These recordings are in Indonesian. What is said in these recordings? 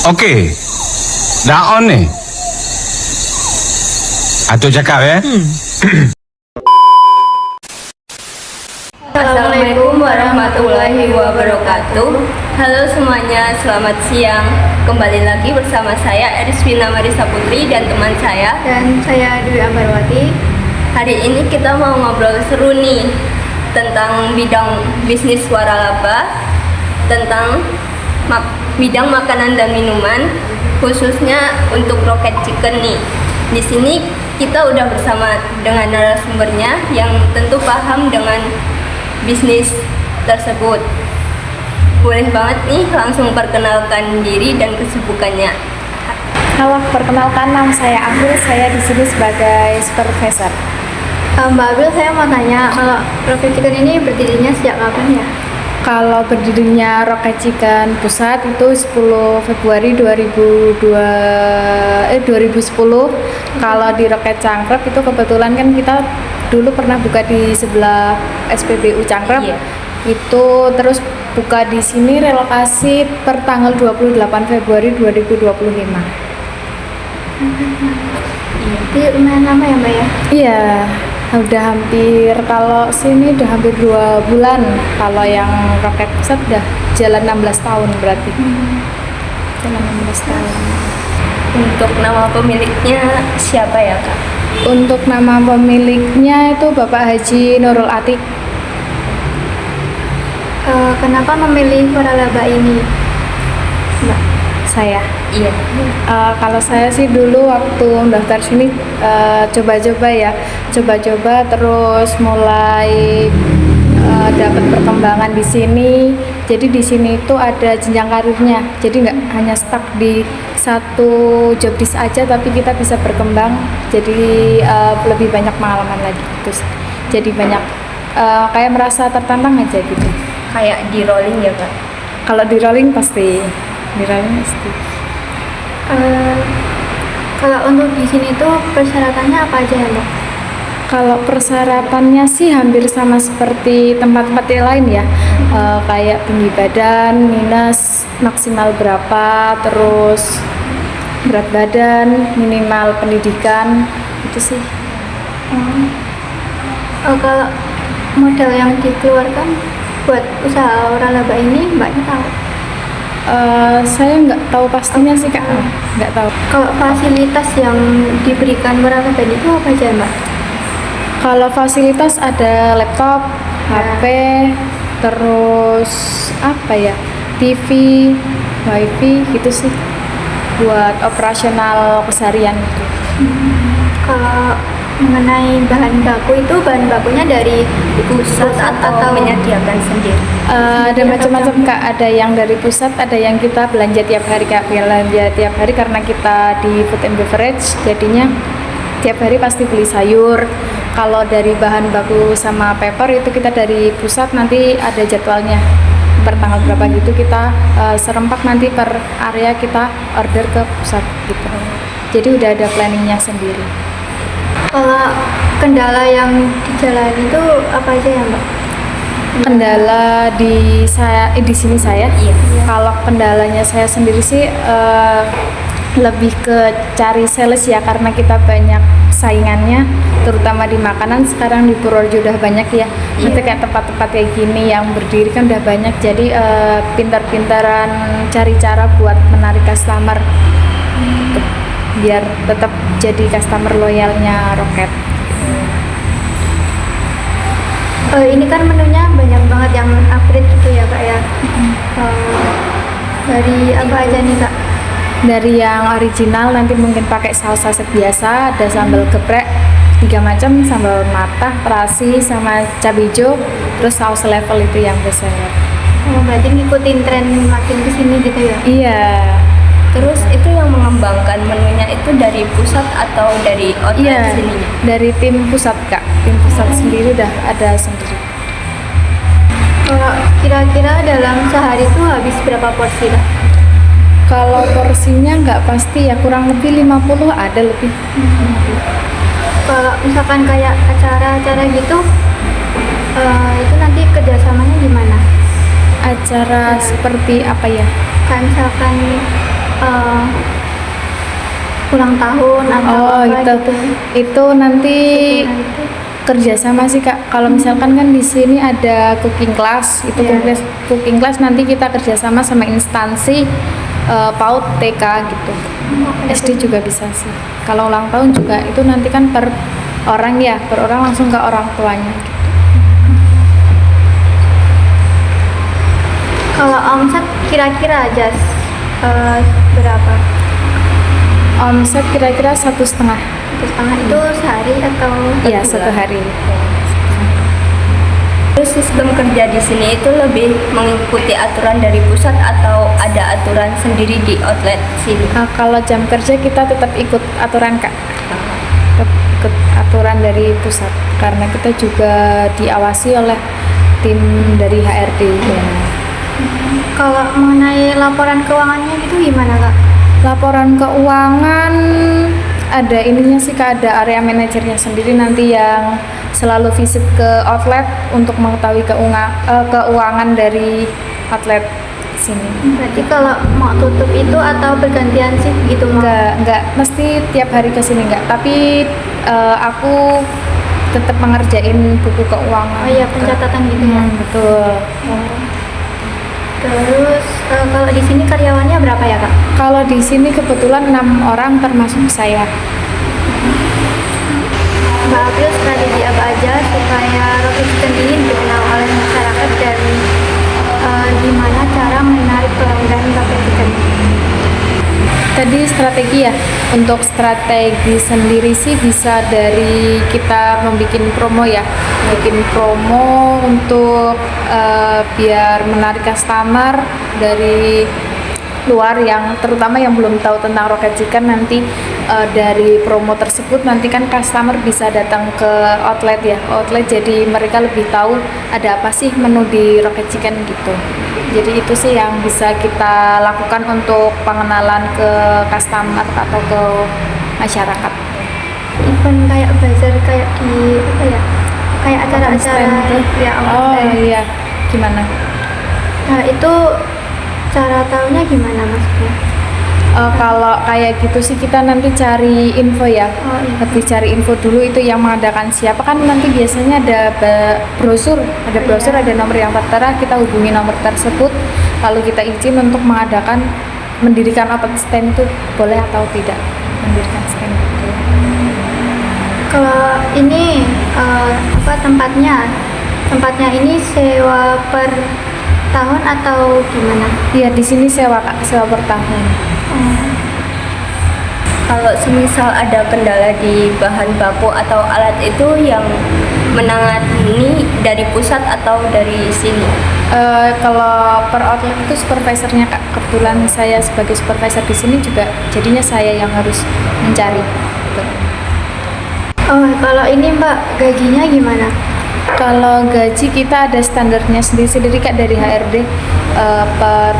Oke, dah on nih. Atau cakap ya. Assalamualaikum warahmatullahi wabarakatuh. Halo semuanya, selamat siang. Kembali lagi bersama saya Eriswina Marisa Putri dan teman saya. Dan saya Dwi Ambarwati. Hari ini kita mau ngobrol seru nih tentang bidang bisnis waralaba, tentang bidang makanan dan minuman, khususnya untuk Rocket Chicken nih. Di sini kita udah bersama dengan narasumbernya yang tentu paham dengan bisnis tersebut. Boleh banget nih langsung perkenalkan diri dan kesibukannya. Halo, perkenalkan nama saya Abil, saya di sini sebagai supervisor. Mbak Abil, saya mau tanya, kalau Rocket Chicken ini berdirinya sejak kapan ya? Kalau berdirinya Rocket Chicken Pusat itu 10 Februari 2010. Kalau di Rocket Cangkrep itu kebetulan kan kita dulu pernah buka di sebelah SPBU Cangkrep. Iya. Itu terus buka di sini relokasi per tanggal 28 Februari 2025. Jadi lumayan lama ya Mbak ya? Iya, udah hampir, kalau sini udah hampir 2 bulan. Kalau yang Rocket Pusat udah jalan 16 tahun berarti. Jalan 16 tahun. Untuk nama pemiliknya siapa ya Kak? Untuk nama pemiliknya itu Bapak Haji Nurul Atik. Kenapa memilih waralaba ini, Mbak? Saya. Iya. Kalau saya sih dulu waktu daftar sini coba-coba ya, coba-coba terus mulai dapat perkembangan di sini. Jadi di sini itu ada jenjang karirnya. Jadi nggak hanya stuck di satu job desk aja, tapi kita bisa berkembang. Jadi lebih banyak pengalaman lagi. Terus jadi banyak kayak merasa tertantang aja gitu. Kayak di rolling ya Kak? Kalau di rolling pasti, di rolling pasti. Kalau untuk di sini tuh persyaratannya apa aja ya Mbak? Kalau persyaratannya sih hampir sama seperti tempat-tempat yang lain ya. Kayak tinggi badan, minus maksimal berapa, terus berat badan, minimal pendidikan, itu sih. Kalau modal yang dikeluarkan buat usaha waralaba ini Mbaknya tahu? Saya nggak tahu pastinya sih Kak, nggak tahu. Kalau fasilitas yang diberikan waralaba itu apa aja Mbak? Kalau fasilitas ada laptop, HP, terus apa ya, TV, wifi gitu sih, buat operasional keseharian gitu. Kalau mengenai bahan baku itu, bahan bakunya dari Pusat atau menyediakan sendiri? Ada macam-macam Kak, ada yang dari pusat, ada yang kita belanja tiap hari Kak. Belanja tiap hari karena kita di food and beverage, jadinya tiap hari pasti beli sayur. Kalau dari bahan baku sama paper itu kita dari pusat, nanti ada jadwalnya per tanggal berapa gitu, kita serempak nanti per area kita order ke pusat gitu. Jadi udah ada planningnya sendiri. Kalau kendala yang dijalani itu apa aja ya Mbak? Kendala di sini saya. Iya. Kalau kendalanya saya sendiri sih lebih ke cari sales ya, karena kita banyak saingannya, terutama di makanan. Sekarang di Purworejo udah banyak ya. Nanti kayak tempat-tempat kayak gini yang berdiri kan udah banyak. Jadi pintar-pintaran cari cara buat menarik customer, biar tetap jadi customer loyalnya Rocket. Ini kan menunya banyak banget yang upgrade gitu ya Kak ya. Dari apa aja nih Kak? Dari yang original nanti mungkin pakai saus saset biasa, ada sambal geprek 3 macam, sambal matah, terasi, sama cabai hijau, terus saus level itu yang best seller. Berarti ngikutin tren makin kesini gitu ya? Iya. Terus itu yang mengembangkan menunya itu dari pusat atau dari outlet Iya, sininya? dari tim pusat Kak. Tim pusat sendiri udah ada sendiri. Kalau kira-kira dalam sehari itu habis berapa porsi Kak? Kalau porsinya nggak pasti ya, kurang lebih 50 ada lebih. Kalau misalkan kayak acara-acara gitu, itu nanti kerjasamanya gimana? Acara seperti apa ya? Kayak misalkan eh, ulang tahun atau Oh, apa itu gitu. itu nanti Nah, itu. kerjasama sih Kak. Kalau misalkan kan di sini ada cooking class, itu Iya. cooking class nanti kita kerjasama sama instansi PAUD TK gitu. SD juga bisa sih. Kalau ulang tahun juga itu nanti kan per orang ya, per orang langsung ke orang tuanya. Gitu. Kalau omset kira-kira berapa? Omset kira-kira 1,5. 1,5 itu sehari atau Iya, per 1 bulan? hari. Terus sistem kerja di sini itu lebih mengikuti aturan dari pusat atau ada aturan sendiri di outlet sini? Kalau jam kerja kita tetap ikut aturan Kak. Tetap ikut aturan dari pusat karena kita juga diawasi oleh tim dari HRD ya. Kalau mengenai laporan keuangannya gitu gimana Kak? Laporan keuangan ada ininya sih Kak, ada area manajernya sendiri nanti yang selalu visit ke outlet untuk mengetahui keuangan dari outlet sini. Berarti kalau mau tutup itu atau bergantian sih gitu Mak? Enggak mesti tiap hari ke sini enggak, tapi aku tetap mengerjain buku keuangan. Oh iya, pencatatan gitu ya. Betul. Terus kalau di sini karyawannya berapa ya Kak? Kalau di sini kebetulan 6 orang termasuk saya. Mbak April, strategi apa aja supaya roti chicken ini dikenal oleh masyarakat dan gimana cara menarik pelanggan roti chicken? Tadi strategi ya, untuk strategi sendiri sih bisa dari kita membuat promo ya, bikin promo untuk biar menarik customer dari luar yang terutama yang belum tahu tentang Rocket Chicken. Nanti dari promo tersebut nanti kan customer bisa datang ke outlet ya, outlet jadi mereka lebih tahu ada apa sih menu di Rocket Chicken gitu. Jadi itu sih yang bisa kita lakukan untuk pengenalan ke customer atau ke masyarakat. Event kayak bazar kayak di apa ya? Kayak acara-acara Stand tuh. ya Oh stand. iya, gimana? Nah, itu cara tahunya gimana maksudnya? Kalau kayak gitu sih kita nanti cari info ya, Oh, iya. lebih cari info dulu itu yang mengadakan siapa, kan nanti biasanya ada brosur, ada nomor yang tertera, kita hubungi nomor tersebut, lalu kita izin untuk mendirikan open stand itu boleh atau tidak mendirikan stand itu. Kalau ini tempatnya ini sewa per tahun atau gimana? Iya, di sini sewa Kak, sewa per tahun. Kalau semisal ada kendala di bahan baku atau alat itu yang menangani dari pusat atau dari sini? Kalau per outlet itu supervisornya Kak. Kebetulan saya sebagai supervisor di sini juga, jadinya saya yang harus mencari. Oh, kalau ini Mbak, gajinya gimana? Kalau gaji kita ada standarnya sendiri-sendiri Kak dari HRD.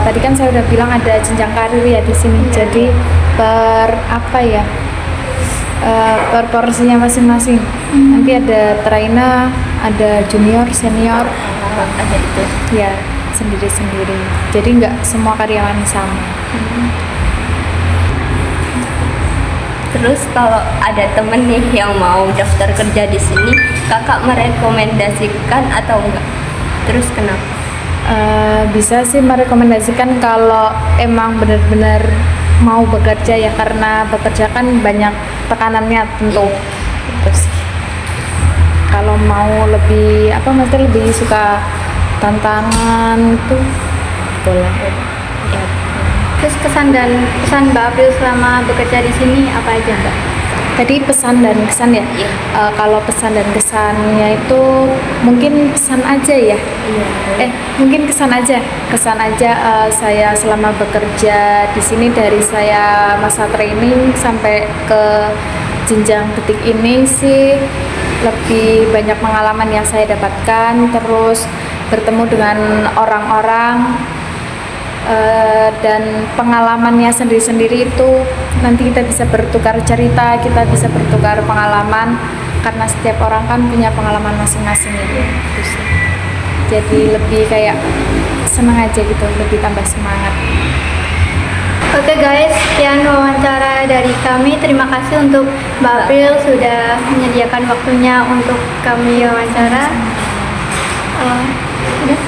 Tadi kan saya udah bilang ada jenjang karir ya di sini. Jadi per apa ya? Per porsinya masing-masing. Nanti ada trainer, ada junior, senior, Ada itu. ya sendiri-sendiri. Jadi nggak semua karyawan sama. Terus kalau ada temen nih yang mau daftar kerja di sini, kakak merekomendasikan atau enggak? Terus kenapa? Bisa sih merekomendasikan kalau emang benar-benar mau bekerja ya, karena bekerja kan banyak tekanannya tentu. Itu sih. Kalau mau lebih maksudnya lebih suka tantangan itu boleh. Ya. Terus kesan dan pesan Mbak April selama bekerja di sini apa aja Mbak? Tadi pesan dan kesan ya. Iya. Kalau pesan dan kesannya itu mungkin pesan aja ya. Mungkin kesan aja. Kesan aja saya selama bekerja di sini dari saya masa training sampai ke jenjang detik ini sih lebih banyak pengalaman yang saya dapatkan, terus bertemu dengan orang-orang dan pengalamannya sendiri-sendiri itu nanti kita bisa bertukar cerita, kita bisa bertukar pengalaman karena setiap orang kan punya pengalaman masing-masing gitu. Jadi lebih kayak senang aja gitu, lebih tambah semangat. Oke guys, sekian wawancara dari kami. Terima kasih untuk Mbak April sudah menyediakan waktunya untuk kami wawancara. Udah.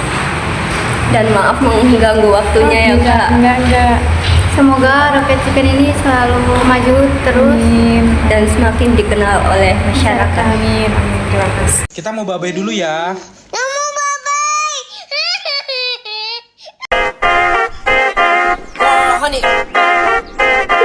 Dan maaf mengganggu waktunya ya Kak. Enggak. Semoga Rocket Chicken ini selalu maju terus. Amin. Dan semakin dikenal oleh masyarakat. Amin. Terima kasih. Kita mau babai dulu ya.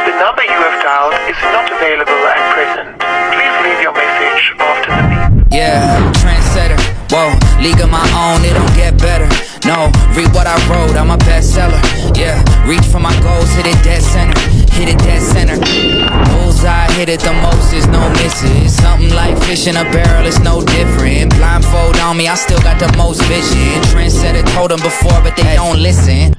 The number you have dialed is not available at present. Please leave your message after the beep. Yeah, trendsetter. Whoa, league of my own, it don't get better. No, read what I wrote, I'm a bestseller. Yeah, reach for my goals, hit it dead center. Hit it dead center. Bullseye, hit it the most, there's no misses. Something like fish in a barrel, it's no different. Blindfold on me, I still got the most vision. Trendsetter told them before, but they don't listen.